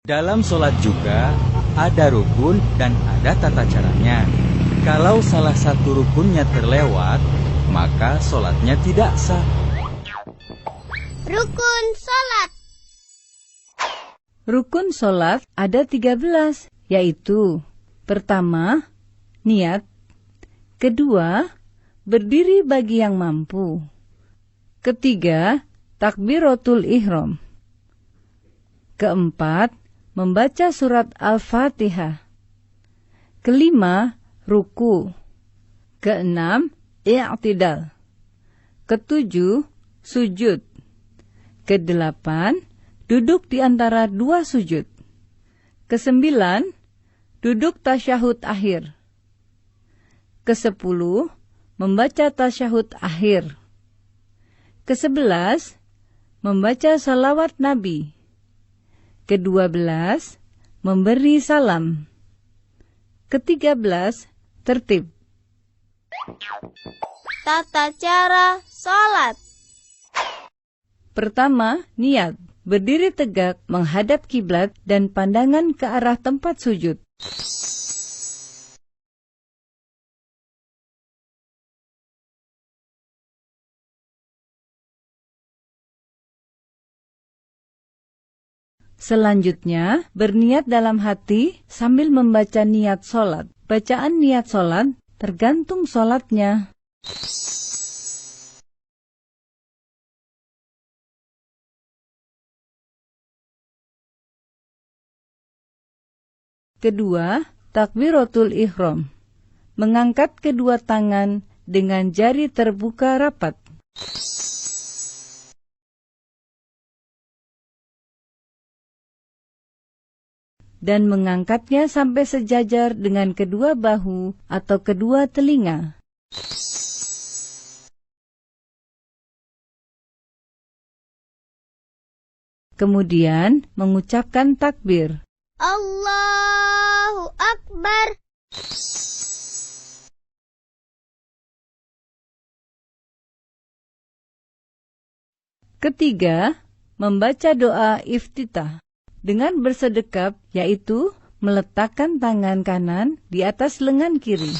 Dalam sholat juga ada rukun dan ada tata caranya. Kalau salah satu rukunnya terlewat, maka sholatnya tidak sah. Rukun sholat. Rukun sholat ada 13, yaitu: pertama, niat; kedua, berdiri bagi yang mampu; ketiga, takbiratul ihram; keempat, membaca surat Al-Fatihah; kelima, ruku; keenam, i'tidal; ketujuh, sujud; kedelapan, duduk di antara dua sujud; kesembilan, duduk tasyahud akhir; kesepuluh, membaca tasyahud akhir; ke-11, membaca salawat Nabi; ke-12, memberi salam; ke-13, tertib. Tata cara sholat. Pertama, niat. Berdiri tegak menghadap kiblat dan pandangan ke arah tempat sujud. Selanjutnya, berniat dalam hati sambil membaca niat sholat. Bacaan niat sholat tergantung sholatnya. Kedua, takbiratul ihram. Mengangkat kedua tangan dengan jari terbuka rapat. Dan mengangkatnya sampai sejajar dengan kedua bahu atau kedua telinga. Kemudian mengucapkan takbir. Allahu Akbar. Ketiga, membaca doa iftitah dengan bersedekap, yaitu meletakkan tangan kanan di atas lengan kiri.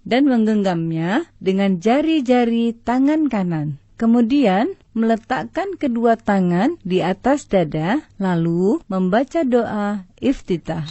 Dan menggenggamnya dengan jari-jari tangan kanan. Kemudian meletakkan kedua tangan di atas dada, lalu membaca doa iftitah.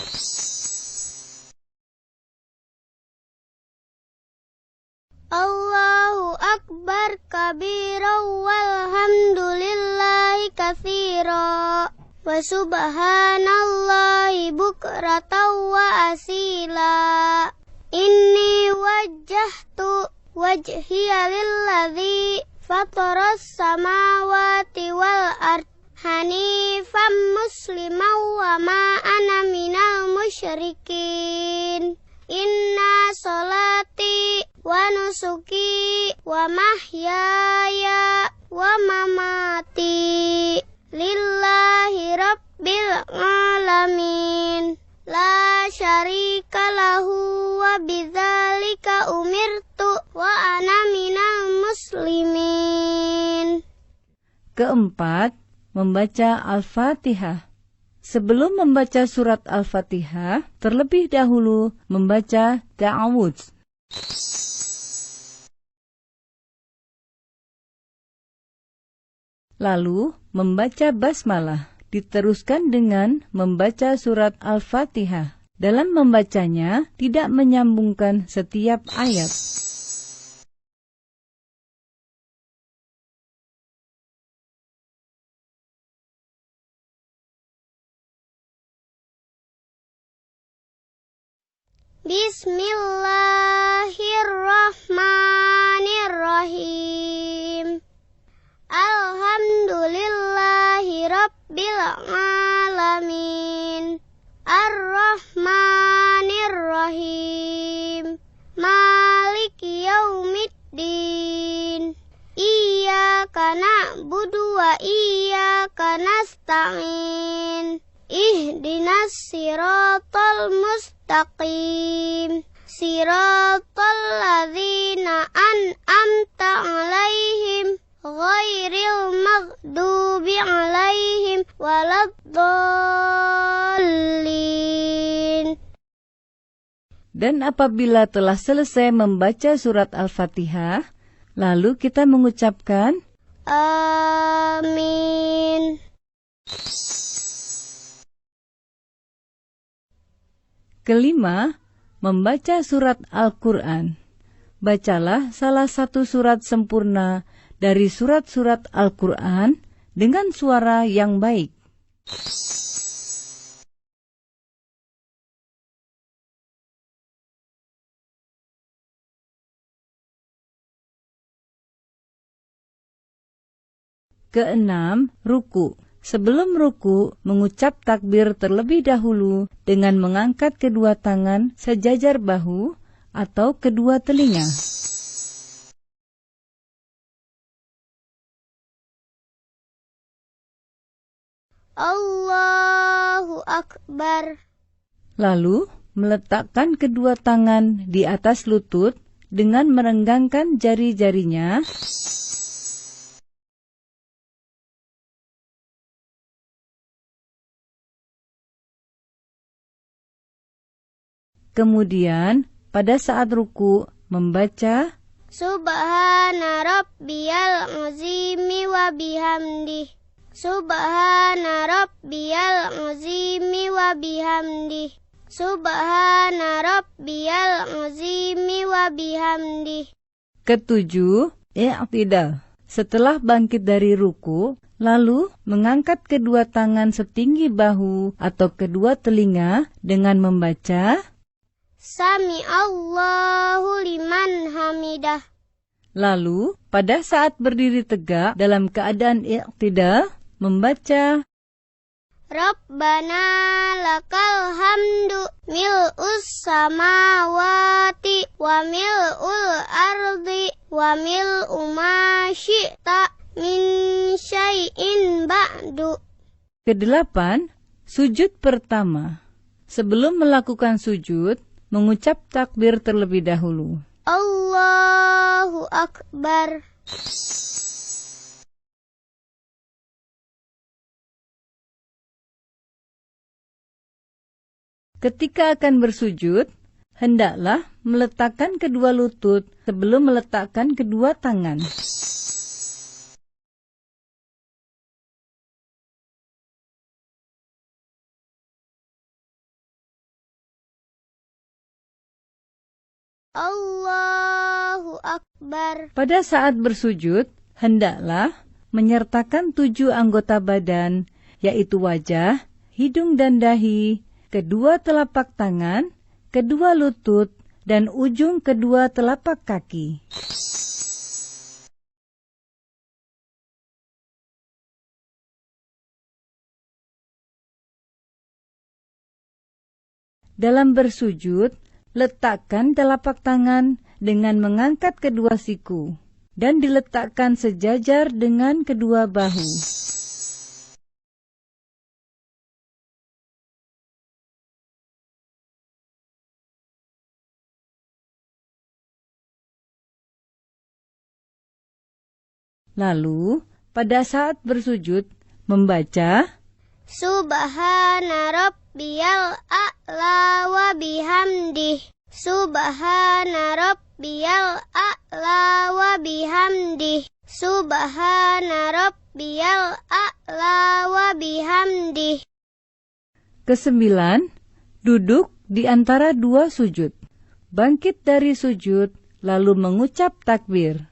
Allahu Akbar kabira walhamdulillahi katsira wa subhanallahi bukratan wa asila. Inni wajjahtu wajhiya lilladzi fataras samawati wal ard hanifan musliman wa ma ana minal musyrikin. Inna sholati wa nusuki wa mahyaya wa mamati lillahi rabbil alamin. La syarika lahu wa bidzalika umirtu wa ana minal muslimin. Keempat, membaca Al-Fatihah. Sebelum membaca surat Al-Fatihah, terlebih dahulu membaca ta'awudz. Lalu membaca basmalah. Diteruskan dengan membaca surat Al-Fatihah. Dalam membacanya, tidak menyambungkan setiap ayat. Bismillahirrahmanirrahim. Alhamdulillahi rabbil alamin. Ar-Rahmanir-Rahim. Maliki yaumiddin. Iyyaka na'budu wa iyyaka nasta'in. Ihdinas siratal mustaqim. siratal ladzina an'amta 'alaihim ghairil maghdubi 'alaihim waladdallin. Dan apabila telah selesai membaca surat Al-Fatihah, lalu kita mengucapkan Amin. Kelima, membaca surat Al-Quran. Bacalah salah satu surat sempurna dari surat-surat Al-Quran dengan suara yang baik. Keenam, ruku. Sebelum ruku, mengucap takbir terlebih dahulu dengan mengangkat kedua tangan sejajar bahu atau kedua telinga. Allahu Akbar. Lalu, meletakkan kedua tangan di atas lutut dengan merenggangkan jari-jarinya. Kemudian, pada saat ruku, membaca Subhana rabbiyal azimi wa bihamdih. Subhana rabbiyal azimi wa bihamdih. Subhana rabbiyal azimi wa bihamdih. Ketujuh, i'tidal. Setelah bangkit dari ruku, lalu mengangkat kedua tangan setinggi bahu atau kedua telinga dengan membaca Sami Allahu liman hamidah. Lalu, pada saat berdiri tegak dalam keadaan i'tidal, membaca Rabbana lakal hamdu mil'us samawati wa mil'ul ardi wa mil'u ma syi'ta min syai'in ba'du. Kedelapan, sujud pertama. Sebelum melakukan sujud, mengucap takbir terlebih dahulu. Allahu Akbar. Ketika akan bersujud, hendaklah meletakkan kedua lutut sebelum meletakkan kedua tangan. Allahu Akbar. Pada saat bersujud, hendaklah menyertakan 7 anggota badan, yaitu wajah, hidung dan dahi, kedua telapak tangan, kedua lutut, dan ujung kedua telapak kaki. Dalam bersujud, letakkan telapak tangan dengan mengangkat kedua siku dan diletakkan sejajar dengan kedua bahu. Lalu, pada saat bersujud, membaca Subhana rabbiyal a'la wa bihamdih. Subhana rabbiyal a'la wa bihamdih. Subhana rabbiyal a'la wa bihamdih. Kesembilan, duduk di antara dua sujud. Bangkit dari sujud, lalu mengucap takbir.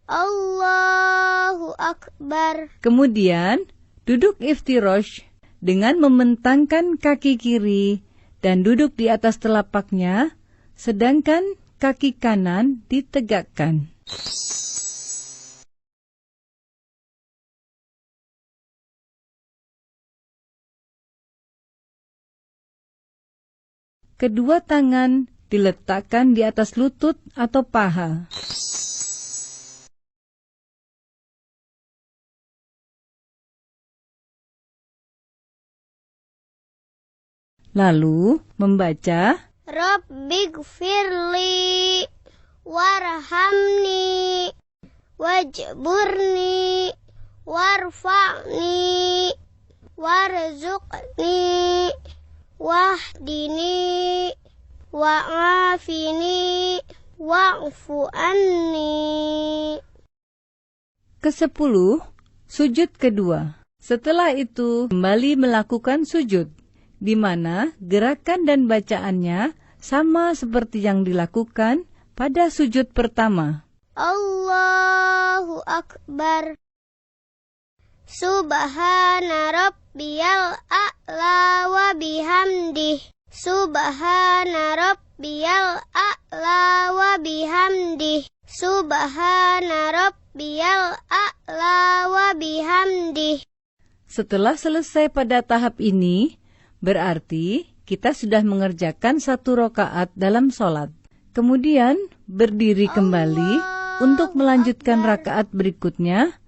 Allahu Akbar. Kemudian, duduk iftirosh dengan membentangkan kaki kiri dan duduk di atas telapaknya, sedangkan kaki kanan ditegakkan. Kedua tangan diletakkan di atas lutut atau paha. Lalu membaca Rabbighfirli warhamni wajburni warfa'ni warzuqni wahdini wa'afini wa'fu anni. Ke-10, sujud kedua. Setelah itu kembali melakukan sujud, di mana gerakan dan bacaannya sama seperti yang dilakukan pada sujud pertama. Allahu Akbar. Subhana rabbiyal a'la wa bihamdih. Subhana rabbiyal a'la wa bihamdih. Subhana rabbiyal a'la wa bihamdih. Setelah selesai pada tahap ini, berarti kita sudah mengerjakan 1 rakaat dalam sholat. Kemudian berdiri kembali untuk melanjutkan rakaat berikutnya